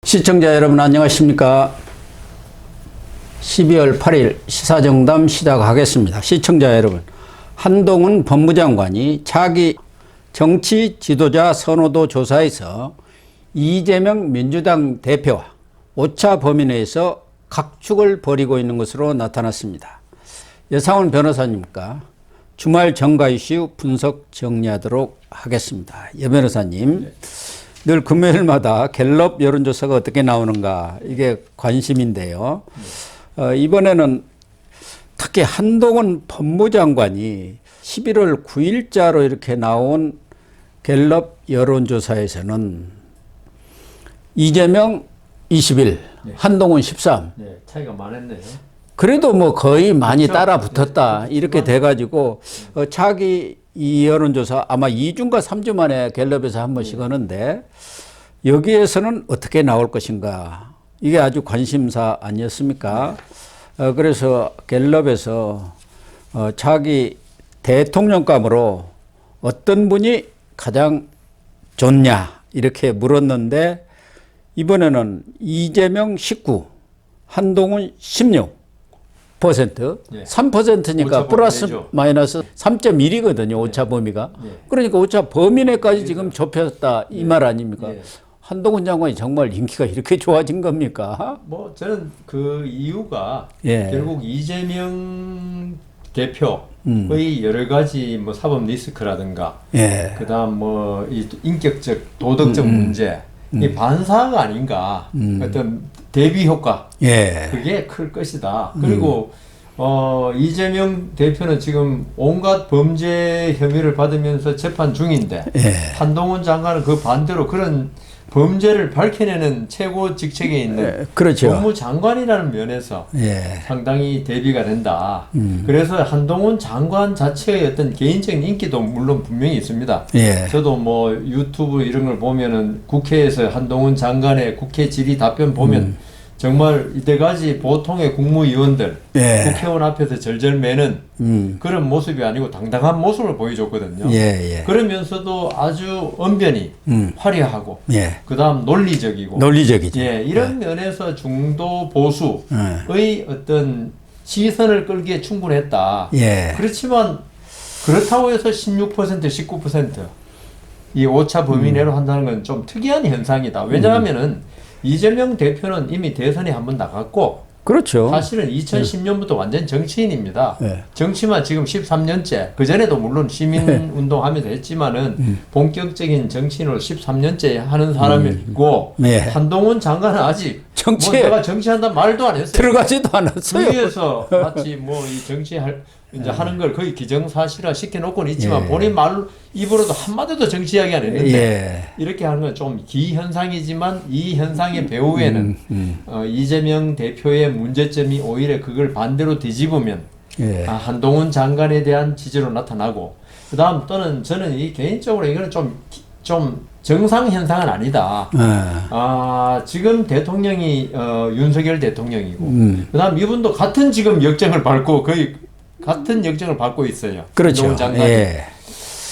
시청자 여러분 안녕하십니까. 12월 8일 시사정담 시작하겠습니다. 시청자 여러분, 한동훈 법무장관이 자기 정치 지도자 선호도 조사에서 이재명 민주당 대표와 오차 범위 내에서 각축을 벌이고 있는 것으로 나타났습니다. 여상훈 변호사님과 주말 정가 이슈 분석 정리하도록 하겠습니다. 여 변호사님, 네. 늘 금요일마다 갤럽 여론조사가 어떻게 나오는가 이게 관심인데요. 이번에는 특히 한동훈 법무장관이 11월 9일자로 이렇게 나온 갤럽 여론조사에서는 이재명 21, 네. 한동훈 13. 네, 차이가 많았네요. 그래도 뭐 거의 많이 그렇죠. 따라 붙었다. 네. 이렇게 돼가지고 차기 이 여론조사 아마 2주인가 3주 만에 갤럽에서 한 번씩 하는데 여기에서는 어떻게 나올 것인가. 이게 아주 관심사 아니었습니까? 그래서 갤럽에서 차기 대통령감으로 어떤 분이 가장 좋냐 이렇게 물었는데 이번에는 이재명 19, 한동훈 16. 네. 3%니까 플러스 되죠. 마이너스 3.1이거든요. 오차 범위가. 네. 그러니까 오차 범위 내까지 지금 좁혔다 이 말 아닙니까? 네. 한동훈 장관이 정말 인기가 이렇게 좋아진 겁니까? 뭐 저는 그 이유가 결국 이재명 대표의 여러 가지 뭐 사법 리스크라든가 그다음 뭐 이 인격적 도덕적 문제 이 반사가 아닌가 어떤 대비 효과 그게 클 것이다. 그리고 이재명 대표는 지금 온갖 범죄 혐의를 받으면서 재판 중인데 한동훈 장관은 그 반대로 그런 범죄를 밝혀내는 최고 직책에 있는 그렇죠. 법무장관이라는 면에서 상당히 대비가 된다. 그래서 한동훈 장관 자체의 어떤 개인적인 인기도 물론 분명히 있습니다. 저도 뭐 유튜브 이런 걸 보면은 국회에서 한동훈 장관의 국회 질의 답변 보면 정말 이때까지 보통의 국무위원들 국회의원 앞에서 절절매는 그런 모습이 아니고 당당한 모습을 보여줬거든요. 그러면서도 아주 언변이 화려하고 그다음 논리적이고 이런 면에서 중도 보수의 어떤 시선을 끌기에 충분했다. 그렇지만 그렇다고 해서 16%, 19% 이 오차 범위 내로 한다는 건 좀 특이한 현상이다. 왜냐하면은 이재명 대표는 이미 대선에 한번 나갔고, 그렇죠. 사실은 2010년부터 완전 정치인입니다. 정치만 지금 13년째, 그전에도 물론 시민운동 하면서 했지만은 본격적인 정치인으로 13년째 하는 사람이고, 한동훈 장관은 아직 뭐 내가 정치한다 말도 안 했어요. 들어가지도 않았어요. 위에서 마치 뭐 이 정치할 이제 하는 걸 거의 기정사실화 시켜놓고는 있지만 본인 말로 입으로도 한마디도 정치 이야기 안 했는데 이렇게 하는 건 좀 기현상이지만 이 현상의 배후에는 이재명 대표의 문제점이 오히려 그걸 반대로 뒤집으면 한동훈 장관에 대한 지지로 나타나고 그다음 또는 저는 이 개인적으로 이거는 좀 정상 현상은 아니다. 지금 대통령이 윤석열 대통령이고 그다음 이분도 같은 지금 역정을 밟고 거의 같은 역정을 받고 있어요. 그렇죠.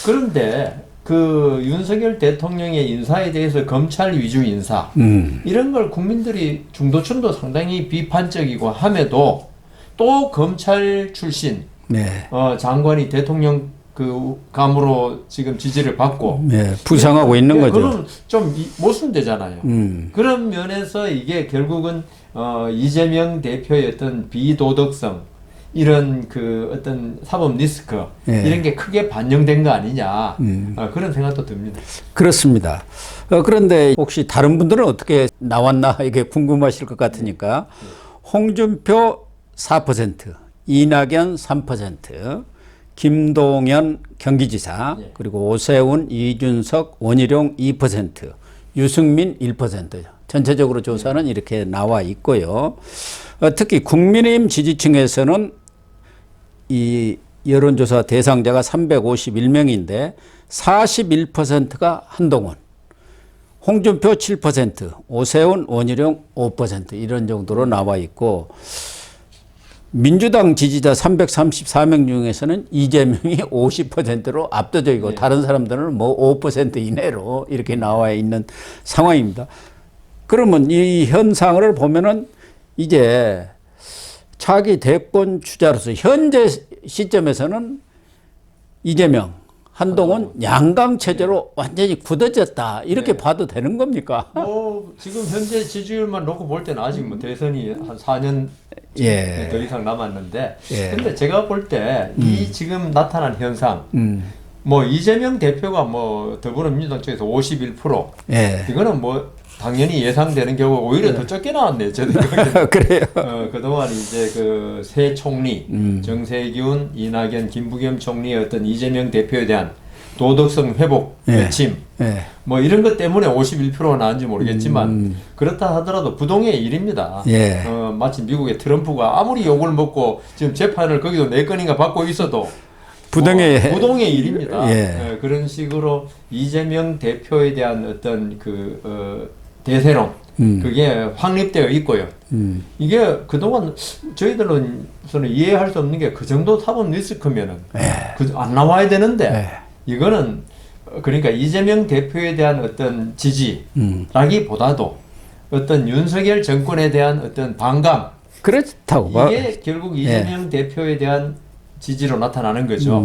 그런데 그 윤석열 대통령의 인사에 대해서 검찰 위주 인사 이런 걸 국민들이 중도층도 상당히 비판적이고 함에도 또 검찰 출신 장관이 대통령 그 감으로 지금 지지를 받고 부상하고 있는 거죠. 그럼 좀 모순되잖아요. 그런 면에서 이게 결국은 이재명 대표의 어떤 비도덕성 이런 그 어떤 사법 리스크 이런 게 크게 반영된 거 아니냐 그런 생각도 듭니다. 그렇습니다. 그런데 혹시 다른 분들은 어떻게 나왔나 이게 궁금하실 것 같으니까 홍준표 4%, 이낙연 3%, 김동연 경기지사 그리고 오세훈, 이준석, 원희룡 2%, 유승민 1%. 전체적으로 조사는 이렇게 나와 있고요. 특히 국민의힘 지지층에서는 이 여론조사 대상자가 351명인데 41%가 한동훈, 홍준표 7%, 오세훈, 원희룡 5% 이런 정도로 나와 있고 민주당 지지자 334명 중에서는 이재명이 50%로 압도적이고 다른 사람들은 뭐 5% 이내로 이렇게 나와 있는 상황입니다. 그러면 이 현상을 보면은 이제 차기 대권 주자로서 현재 시점에서는 이재명, 한동훈 양강 체제로 완전히 굳어졌다 이렇게 봐도 되는 겁니까? 뭐 지금 현재 지지율만 놓고 볼 때는 아직 뭐 대선이 한 4년 더 이상 남았는데, 근데 제가 볼 때 이 지금 나타난 현상, 뭐 이재명 대표가 뭐 더불어민주당 쪽에서 51%, 이거는 뭐 당연히 예상되는 경우 오히려 더 적게 나왔네요. 저도 그래요. 그동안 이제 그 새 총리 정세균, 이낙연, 김부겸 총리의 어떤 이재명 대표에 대한 도덕성 회복 외침, 뭐 이런 것 때문에 51%가 나왔는지 모르겠지만 그렇다 하더라도 부동의 일입니다. 마치 미국의 트럼프가 아무리 욕을 먹고 지금 재판을 거기도 4건인가 받고 있어도 부동의 일입니다. 그런 식으로 이재명 대표에 대한 어떤 그 대세론 그게 확립되어 있고요. 이게 그동안 저희들로서는 이해할 수 없는 게 그 정도 사법 리스크면은 안 나와야 되는데 이거는 그러니까 이재명 대표에 대한 어떤 지지라기보다도 어떤 윤석열 정권에 대한 어떤 반감, 그렇다고 이게 결국 이재명 대표에 대한 지지로 나타나는 거죠.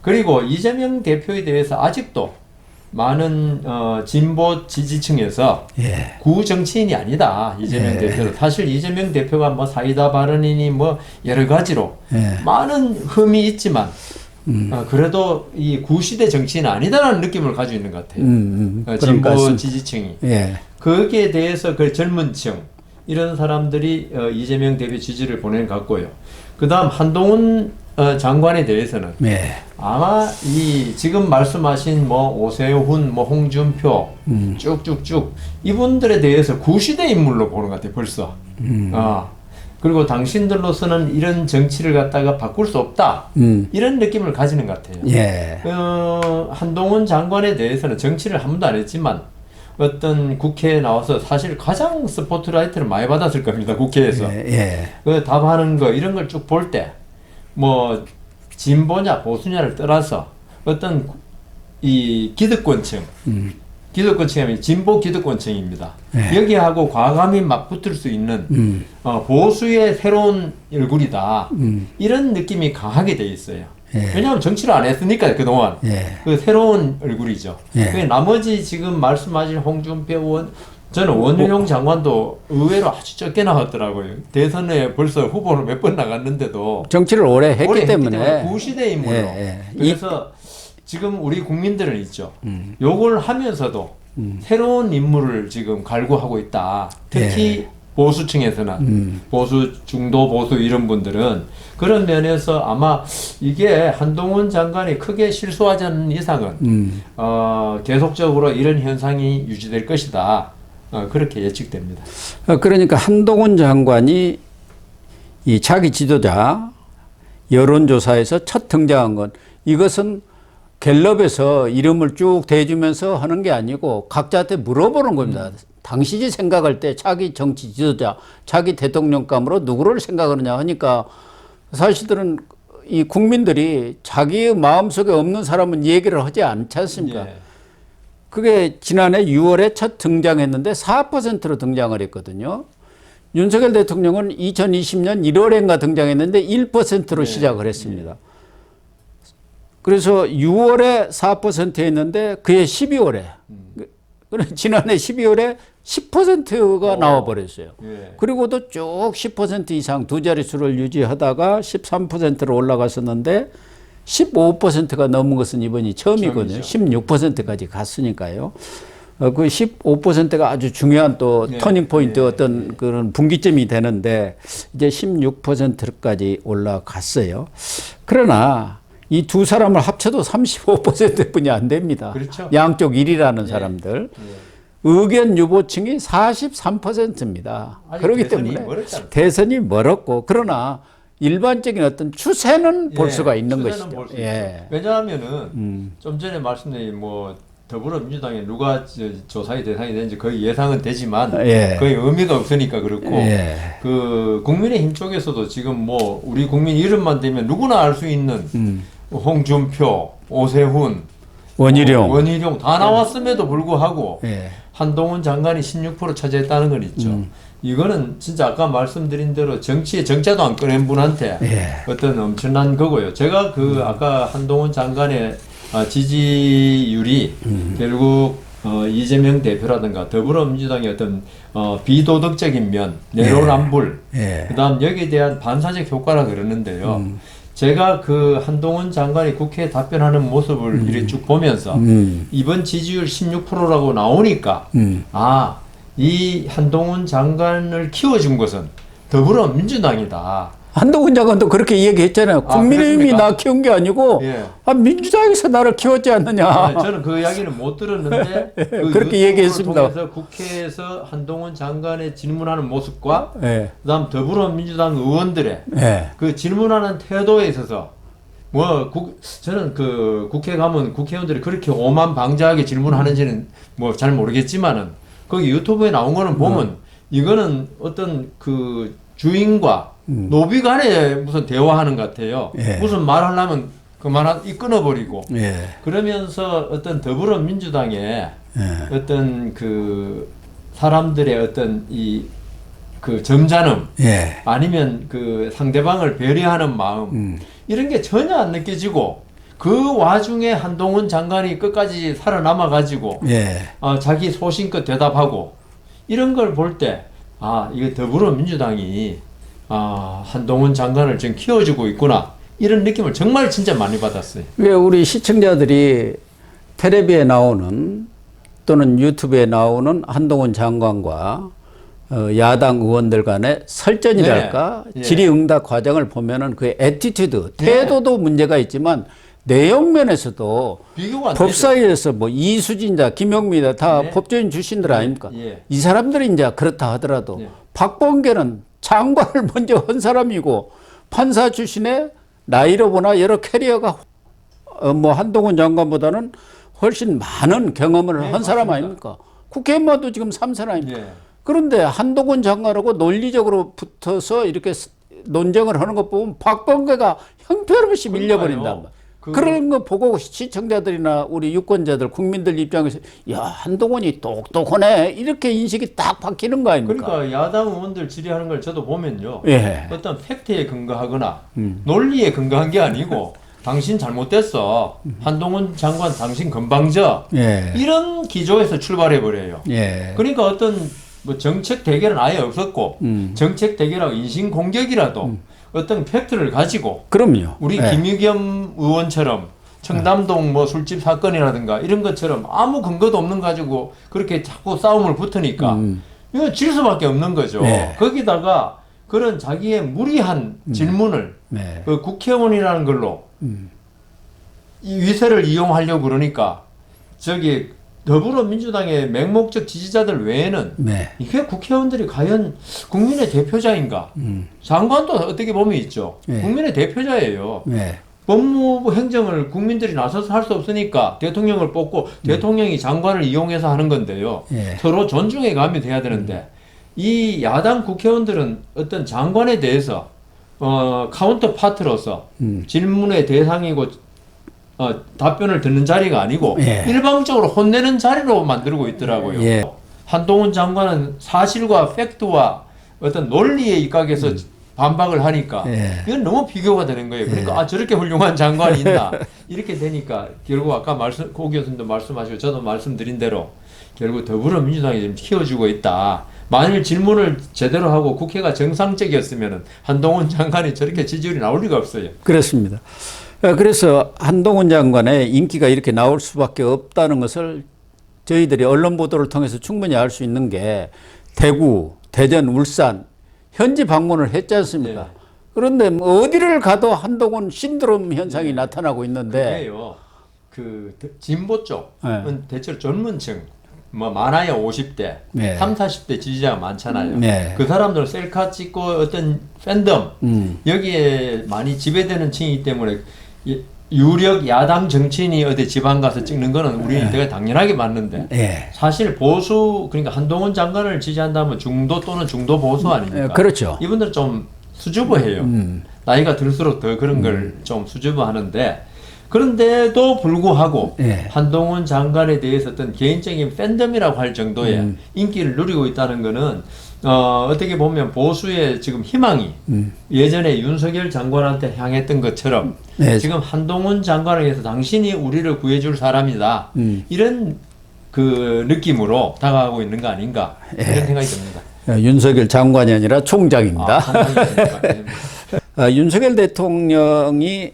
그리고 이재명 대표에 대해서 아직도 많은 진보 지지층에서 구정치인이 아니다. 이재명 대표는. 사실 이재명 대표가 뭐 사이다 발언이니 뭐 여러 가지로 많은 흠이 있지만 그래도 이 구시대 정치인은 아니다라는 느낌을 가지고 있는 것 같아요. 진보 지지층이. 거기에 대해서 그 젊은 층 이런 사람들이 이재명 대표 지지를 보낸 것 같고요. 그 다음 한동훈 장관에 대해서는 아마 이 지금 말씀하신 뭐 오세훈, 뭐 홍준표 쭉쭉쭉 이분들에 대해서 구시대 인물로 보는 것 같아요. 벌써. 그리고 당신들로서는 이런 정치를 갖다가 바꿀 수 없다. 이런 느낌을 가지는 것 같아요. 한동훈 장관에 대해서는 정치를 한 번도 안 했지만 어떤 국회에 나와서 사실 가장 스포트라이트를 많이 받았을 겁니다. 국회에서. 그 답하는 거 이런 걸 쭉 볼 때 뭐 진보냐 보수냐를 떠나서 어떤 이 기득권층, 기득권층이 아니라 진보 기득권층입니다. 여기하고 과감히 막 붙을 수 있는 보수의 새로운 얼굴이다. 이런 느낌이 강하게 돼 있어요. 왜냐하면 정치를 안 했으니까 그동안 그 새로운 얼굴이죠. 나머지 지금 말씀하신 홍준표 의원, 저는 원희룡 장관도 의외로 아주 적게 나왔더라고요. 대선에 벌써 후보로 몇 번 나갔는데도 정치를 오래 했기 때문에 구시대 인물로. 그래서 지금 우리 국민들은 있죠. 요걸 하면서도 새로운 인물을 지금 갈구하고 있다. 특히 보수층에서는 보수, 중도 보수 이런 분들은 그런 면에서 아마 이게 한동훈 장관이 크게 실수하지 않는 이상은 계속적으로 이런 현상이 유지될 것이다. 그렇게 예측됩니다. 그러니까 한동훈 장관이 이 차기 지도자 여론조사에서 첫 등장한 건 이것은 갤럽에서 이름을 쭉 대주면서 하는 게 아니고 각자한테 물어보는 겁니다. 당신이 생각할 때 차기 정치 지도자, 차기 대통령감으로 누구를 생각하느냐 하니까 사실들은 이 국민들이 자기의 마음속에 없는 사람은 얘기를 하지 않지 않습니까? 그게 지난해 6월에 첫 등장했는데 4%로 등장을 했거든요. 윤석열 대통령은 2020년 1월인가 등장했는데 1%로 시작을 했습니다. 그래서 6월에 4% 했는데 그해 12월에 지난해 12월에 10%가 나와버렸어요. 그리고도 쭉 10% 이상 두 자릿수를 유지하다가 13%로 올라갔었는데 15%가 넘은 것은 이번이 처음이거든요. 16%까지 갔으니까요. 그 15%가 아주 중요한 또 터닝 포인트 어떤 그런 분기점이 되는데 이제 16%까지 올라갔어요. 그러나 이 두 사람을 합쳐도 35%뿐이 안 됩니다. 그렇죠. 양쪽 1위라는 사람들. 의견 유보층이 43%입니다. 그렇기 때문에 대선이 멀었고 그러나 일반적인 어떤 추세는 볼 수가 있는 것이죠. 왜냐하면은 좀 전에 말씀드린 뭐 더불어민주당에 누가 조사의 대상이 되는지 거의 예상은 되지만 거의 의미가 없으니까 그렇고 그 국민의힘 쪽에서도 지금 뭐 우리 국민 이름만 되면 누구나 알 수 있는 홍준표, 오세훈, 원희룡 다 나왔음에도 불구하고 한동훈 장관이 16% 차지했다는 건 있죠. 이거는 진짜 아까 말씀드린 대로 정치에 정자도 안 꺼낸 분한테 어떤 엄청난 거고요. 제가 그 아까 한동훈 장관의 지지율이 결국 이재명 대표라든가 더불어민주당의 어떤 비도덕적인 면, 내로남불, 그다음 여기에 대한 반사적 효과라 그러는데요. 제가 그 한동훈 장관이 국회에 답변하는 모습을 이렇게 쭉 보면서 이번 지지율 16%라고 나오니까 이 한동훈 장관을 키워준 것은 더불어민주당이다. 한동훈 장관도 그렇게 얘기했잖아요. 국민의힘이 나 키운 게 아니고 민주당에서 나를 키웠지 않느냐. 저는 그 이야기는 못 들었는데 그 그렇게 얘기했습니다. 통해서 국회에서 한동훈 장관의 질문하는 모습과 그다음 더불어민주당 의원들의 그 질문하는 태도에 있어서 저는 그 국회 가면 국회의원들이 그렇게 오만방자하게 질문하는지는 잘 모르겠지만은 거기 유튜브에 나온 거는 보면 이거는 어떤 그 주인과 노비 간에 무슨 대화하는 것 같아요. 무슨 말하려면 끊어버리고. 그러면서 어떤 더불어민주당의 어떤 그 사람들의 어떤 그 점잖음 아니면 그 상대방을 배려하는 마음 이런 게 전혀 안 느껴지고 그 와중에 한동훈 장관이 끝까지 살아남아 가지고 자기 소신껏 대답하고 이런 걸 볼 때 이거 더불어민주당이 한동훈 장관을 지금 키워주고 있구나 이런 느낌을 정말 진짜 많이 받았어요. 왜 우리 시청자들이 텔레비에 나오는 또는 유튜브에 나오는 한동훈 장관과 야당 의원들 간의 설전이랄까 질의응답 과정을 보면은 그 애티튜드 태도도 문제가 있지만 내용 면에서도 법사위에서 뭐 이수진자, 김용민이다 다 법조인 출신들 아닙니까? 이 사람들이 이제 그렇다 하더라도 박범계는 장관을 먼저 한 사람이고 판사 출신의 나이로 보나 여러 캐리어가 한동훈 장관보다는 훨씬 많은 경험을 한 사람 아닙니까? 국회의원도 지금 3선 아닙니까? 그런데 한동훈 장관하고 논리적으로 붙어서 이렇게 논쟁을 하는 것 보면 박범계가 형편없이 밀려버린단 말이에요. 그런 거 보고 시청자들이나 우리 유권자들, 국민들 입장에서 야 한동훈이 똑똑하네 이렇게 인식이 딱 바뀌는 거 아닙니까? 그러니까 야당 의원들 질의하는 걸 저도 보면요. 어떤 팩트에 근거하거나 논리에 근거한 게 아니고 당신 잘못됐어. 한동훈 장관 당신 건방져. 이런 기조에서 출발해버려요. 그러니까 어떤 정책 대결은 아예 없었고 정책 대결하고 인신공격이라도 어떤 팩트를 가지고 그럼요. 우리 김유겸 의원처럼 청담동 술집 사건이라든가 이런 것처럼 아무 근거도 없는 가지고 그렇게 자꾸 싸움을 붙으니까 이거 질 수밖에 없는 거죠. 거기다가 그런 자기의 무리한 질문을 그 국회의원이라는 걸로 이 위세를 이용하려고 그러니까 저기 더불어민주당의 맹목적 지지자들 외에는 이게 국회의원들이 과연 국민의 대표자인가? 장관도 어떻게 보면 있죠. 국민의 대표자예요. 법무부 행정을 국민들이 나서서 할 수 없으니까 대통령을 뽑고 대통령이 장관을 이용해서 하는 건데요. 서로 존중해 가며 돼야 되는데 이 야당 국회의원들은 어떤 장관에 대해서 카운터 파트로서 질문의 대상이고 답변을 듣는 자리가 아니고 일방적으로 혼내는 자리로 만들고 있더라고요. 한동훈 장관은 사실과 팩트와 어떤 논리에 입각해서 반박을 하니까 이건 너무 비교가 되는 거예요. 그러니까 저렇게 훌륭한 장관이 있나 이렇게 되니까 결국 아까 고 교수님도 말씀하시고 저도 말씀드린 대로 결국 더불어민주당이 지금 키워주고 있다. 만일 질문을 제대로 하고 국회가 정상적이었으면 한동훈 장관이 저렇게 지지율이 나올 리가 없어요. 그렇습니다. 그래서 한동훈 장관의 인기가 이렇게 나올 수밖에 없다는 것을 저희들이 언론 보도를 통해서 충분히 알 수 있는 게 대구, 대전, 울산 현지 방문을 했지 않습니까? 그런데 어디를 가도 한동훈 신드롬 현상이 나타나고 있는데 그게요. 그 진보 쪽은 대체로 젊은층 많아야 50대, 30, 40대 지지자가 많잖아요. 그 사람들은 셀카 찍고 어떤 팬덤 여기에 많이 지배되는 층이기 때문에 유력 야당 정치인이 어디 지방 가서 찍는 거는 우리는 되게 당연하게 맞는데 사실 보수 그러니까 한동훈 장관을 지지한다면 중도 또는 중도 보수 아닙니까? 그렇죠. 이분들은 좀 수줍어해요. 나이가 들수록 더 그런 걸 좀 수줍어하는데 그런데도 불구하고 예. 한동훈 장관에 대해서 어떤 개인적인 팬덤이라고 할 정도의 인기를 누리고 있다는 것은 어떻게 보면 보수의 지금 희망이 예전에 윤석열 장관한테 향했던 것처럼 네. 지금 한동훈 장관에 의해서 당신이 우리를 구해줄 사람이다. 이런 그 느낌으로 다가가고 있는 거 아닌가 이런 생각이 듭니다. 윤석열 장관이 아니라 총장입니다. 장관이 윤석열 대통령이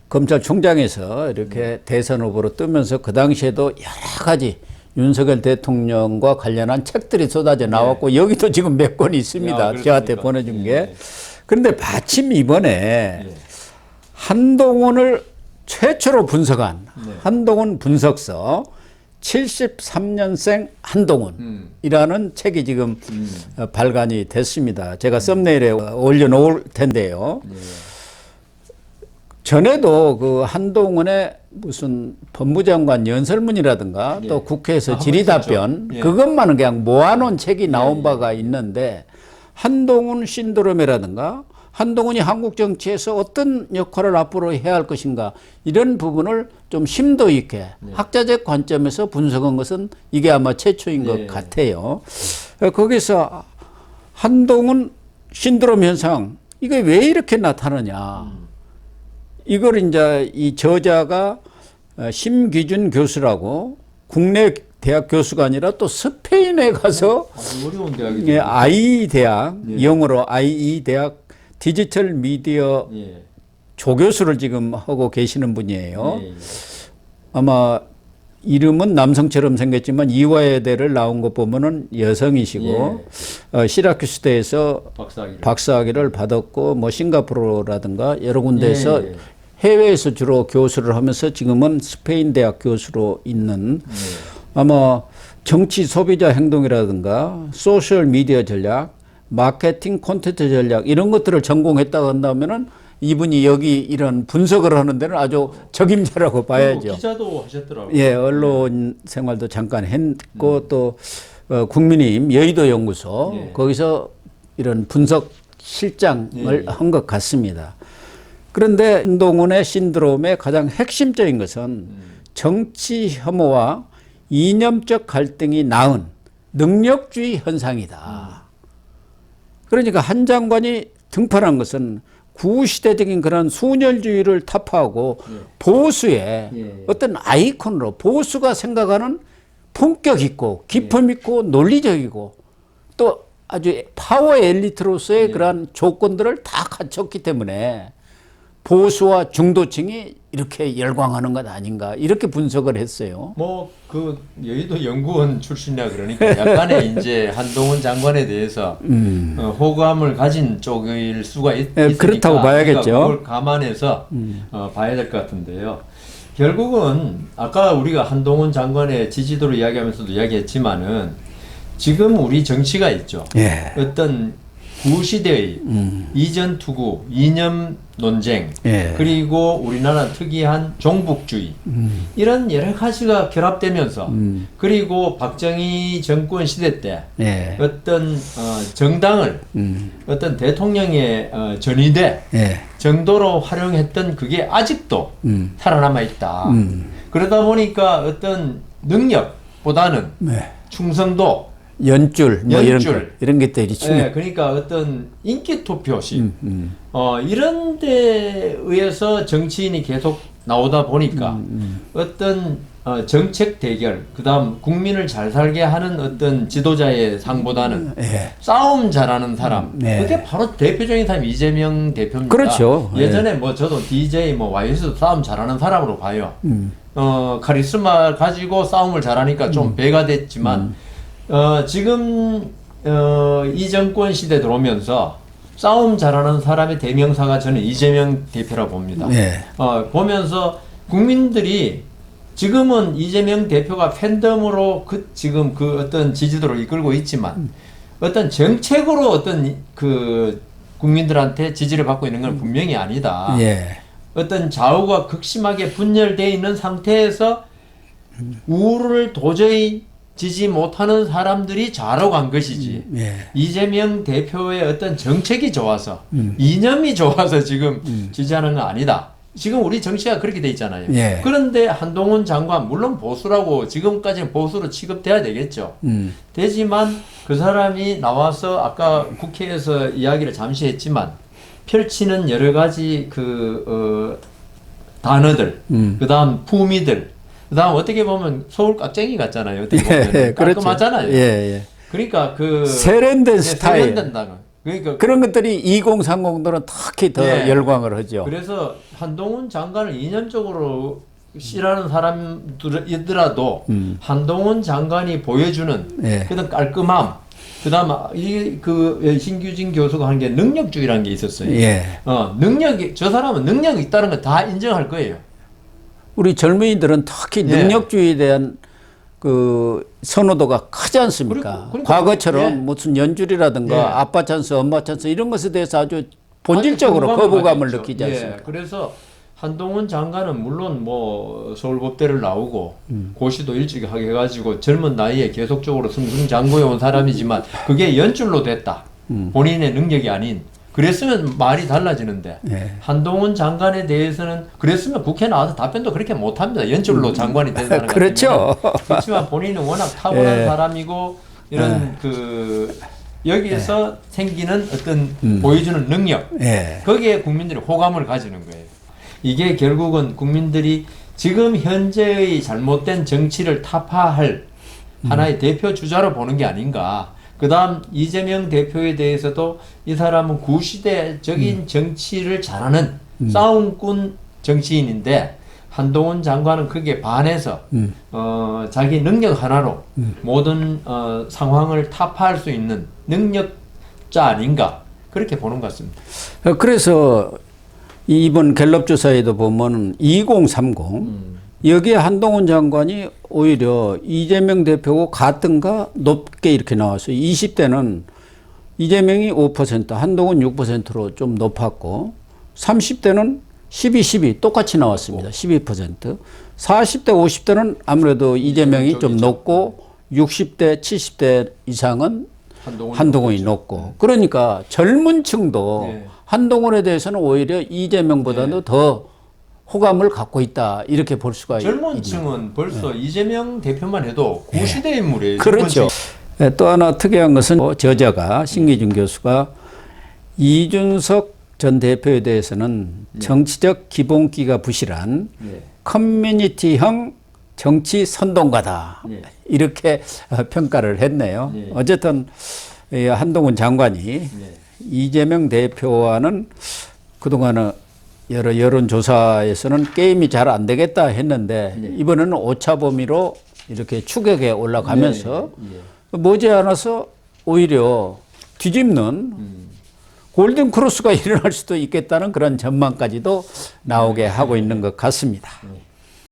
검찰총장에서 이렇게 대선 후보로 뜨면서 그 당시에도 여러 가지 윤석열 대통령과 관련한 책들이 쏟아져 나왔고 여기도 지금 몇 권이 있습니다. 저한테 보내준 게. 그런데 마침 이번에 한동훈을 최초로 분석한 한동훈 분석서 73년생 한동훈이라는 책이 지금 발간이 됐습니다. 제가 썸네일에 올려놓을 텐데요. 전에도 그 한동훈의 무슨 법무장관 연설문이라든가 또 국회에서 질의답변 그것만은 그냥 모아놓은 책이 나온 바가 있는데 한동훈 신드롬이라든가 한동훈이 한국 정치에서 어떤 역할을 앞으로 해야 할 것인가 이런 부분을 좀 심도 있게 학자적 관점에서 분석한 것은 이게 아마 최초인 것 같아요. 거기서 한동훈 신드롬 현상 이게 왜 이렇게 나타나냐 이걸 이제 이 저자가 심기준 교수라고 국내 대학 교수가 아니라 또 스페인에 가서 어려운 대학이죠. IE 대학 영어로 IE 대학 디지털 미디어 조교수를 지금 하고 계시는 분이에요. 아마 이름은 남성처럼 생겼지만 이화여대를 나온 거 보면은 여성이시고 시라큐스대에서 박사학위를 받았고 뭐 싱가포르라든가 여러 군데에서 해외에서 주로 교수를 하면서 지금은 스페인 대학 교수로 있는 아마 정치 소비자 행동이라든가 소셜 미디어 전략 마케팅 콘텐츠 전략 이런 것들을 전공했다고 한다면은 이분이 여기 이런 분석을 하는 데는 아주 적임자라고 봐야죠. 기자도 하셨더라고요. 예, 언론 생활도 잠깐 했고 또 국민의힘 여의도 연구소 거기서 이런 분석 실장을 한 것 같습니다. 그런데 한동훈의 신드롬의 가장 핵심적인 것은 정치 혐오와 이념적 갈등이 낳은 능력주의 현상이다. 그러니까 한 장관이 등판한 것은 구시대적인 그런 순혈주의를 타파하고 보수의 어떤 아이콘으로 보수가 생각하는 품격 있고 기품 있고 논리적이고 또 아주 파워 엘리트로서의 그러한 조건들을 다 갖췄기 때문에 보수와 중도층이 이렇게 열광하는 것 아닌가 이렇게 분석을 했어요. 뭐 그 여의도 연구원 출신이라 그러니까 약간의 이제 한동훈 장관에 대해서 호감을 가진 쪽일 수가 있으니까 그렇다고 봐야겠죠. 그걸 감안해서 봐야 될 것 같은데요. 결국은 아까 우리가 한동훈 장관의 지지도를 이야기하면서도 이야기했지만은 지금 우리 정치가 있죠. 어떤 구시대의 이전 투구, 이념 논쟁, 그리고 우리나라 특이한 종북주의 이런 여러 가지가 결합되면서 그리고 박정희 정권 시대 때 어떤 정당을 어떤 대통령의 전위대 정도로 활용했던 그게 아직도 살아남아 있다. 그러다 보니까 어떤 능력보다는 충성도 연줄, 뭐 이런 것들이 네, 그러니까 어떤 인기 투표식 이런 데 의해서 정치인이 계속 나오다 보니까 어떤 정책 대결, 그다음 국민을 잘 살게 하는 어떤 지도자의 상보다는 싸움 잘하는 사람, 그게 바로 대표적인 사람이 이재명 대표입니다. 그렇죠. 예전에 뭐 저도 DJ 뭐 YS도 싸움 잘하는 사람으로 봐요. 카리스마 가지고 싸움을 잘하니까 좀 배가 됐지만 지금 이 정권 시대 들어오면서 싸움 잘하는 사람의 대명사가 저는 이재명 대표라고 봅니다. 보면서 국민들이 지금은 이재명 대표가 팬덤으로 지금 그 어떤 지지도를 이끌고 있지만 어떤 정책으로 어떤 그 국민들한테 지지를 받고 있는 건 분명히 아니다. 어떤 좌우가 극심하게 분열되어 있는 상태에서 우를 도저히 지지 못하는 사람들이 좌로 간 것이지 이재명 대표의 어떤 정책이 좋아서 이념이 좋아서 지금 지지하는 건 아니다. 지금 우리 정치가 그렇게 돼 있잖아요. 예. 그런데 한동훈 장관 물론 보수라고 지금까지는 보수로 취급돼야 되겠죠. 되지만 그 사람이 나와서 아까 국회에서 이야기를 잠시 했지만 펼치는 여러 가지 단어들, 그다음 품위들, 그다음 어떻게 보면 서울 깍쟁이 같잖아요. 어떻게 보면 예, 깔끔하잖아요. 그렇죠. 예. 그러니까 세련된 스타일. 세련된 단어. 그러니까 그런 것들이 2030들은 특히 더 네. 열광을 하죠. 그래서 한동훈 장관을 이념적으로 싫어하는 사람들이더라도 한동훈 장관이 보여주는 네. 그런 깔끔함, 그다음 신규진 교수가 한 게 능력주의라는 게 있었어요. 예. 능력이 저 사람은 능력이 있다는 거 다 인정할 거예요. 우리 젊은이들은 특히 예. 능력주의에 대한 그 선호도가 크지 않습니까? 그러니까 과거처럼 예. 무슨 연줄이라든가 예. 아빠 찬스, 엄마 찬스 이런 것에 대해서 아주 본질적으로 거부감을 느끼지 않습니까? 그래서 한동훈 장관은 물론 뭐 서울법대를 나오고 고시도 일찍 하게 해가지고 젊은 나이에 계속적으로 승승장구해 온 사람이지만 그게 연줄로 됐다. 본인의 능력이 아닌. 그랬으면 말이 달라지는데 예. 한동훈 장관에 대해서는 그랬으면 국회 나와서 답변도 그렇게 못합니다. 연줄로 장관이 된 사람 그렇죠. 그렇지만 본인은 워낙 타고난 예. 사람이고 이런 여기에서 생기는 어떤 보여주는 능력 예. 거기에 국민들이 호감을 가지는 거예요. 이게 결국은 국민들이 지금 현재의 잘못된 정치를 타파할 하나의 대표 주자로 보는 게 아닌가. 그 다음 이재명 대표에 대해서도 이 사람은 구시대적인 정치를 잘하는 싸움꾼 정치인인데 한동훈 장관은 그게 반해서 자기 능력 하나로 모든 상황을 타파할 수 있는 능력자 아닌가 그렇게 보는 것 같습니다. 그래서 이번 갤럽 조사에도 보면 2030 여기에 한동훈 장관이 오히려 이재명 대표하고 같은가 높게 이렇게 나왔어요. 20대는 이재명이 5%, 한동훈 6%로 좀 높았고 30대는 12 똑같이 나왔습니다. 12%. 40대, 50대는 아무래도 이재명이 좀 높고 60대, 70대 이상은 한동훈이 높고 그러니까 젊은 층도 네. 한동훈에 대해서는 오히려 이재명보다도 더 호감을 갖고 있다 이렇게 볼 수가 젊은 층은 벌써 이재명 대표만 해도 구시대 인물이에요. 그렇죠. 또 하나 특이한 것은 저자가 신기준 교수가 이준석 전 대표에 대해서는 정치적 기본기가 부실한 커뮤니티형 정치 선동가다 이렇게 평가를 했네요. 어쨌든 한동훈 장관이 이재명 대표와는 그동안은 여러 여론조사에서는 게임이 잘 안 되겠다 했는데 이번에는 오차 범위로 이렇게 추격에 올라가면서 머지않아서 오히려 뒤집는 골든 크로스가 일어날 수도 있겠다는 그런 전망까지도 나오게 하고 있는 것 같습니다.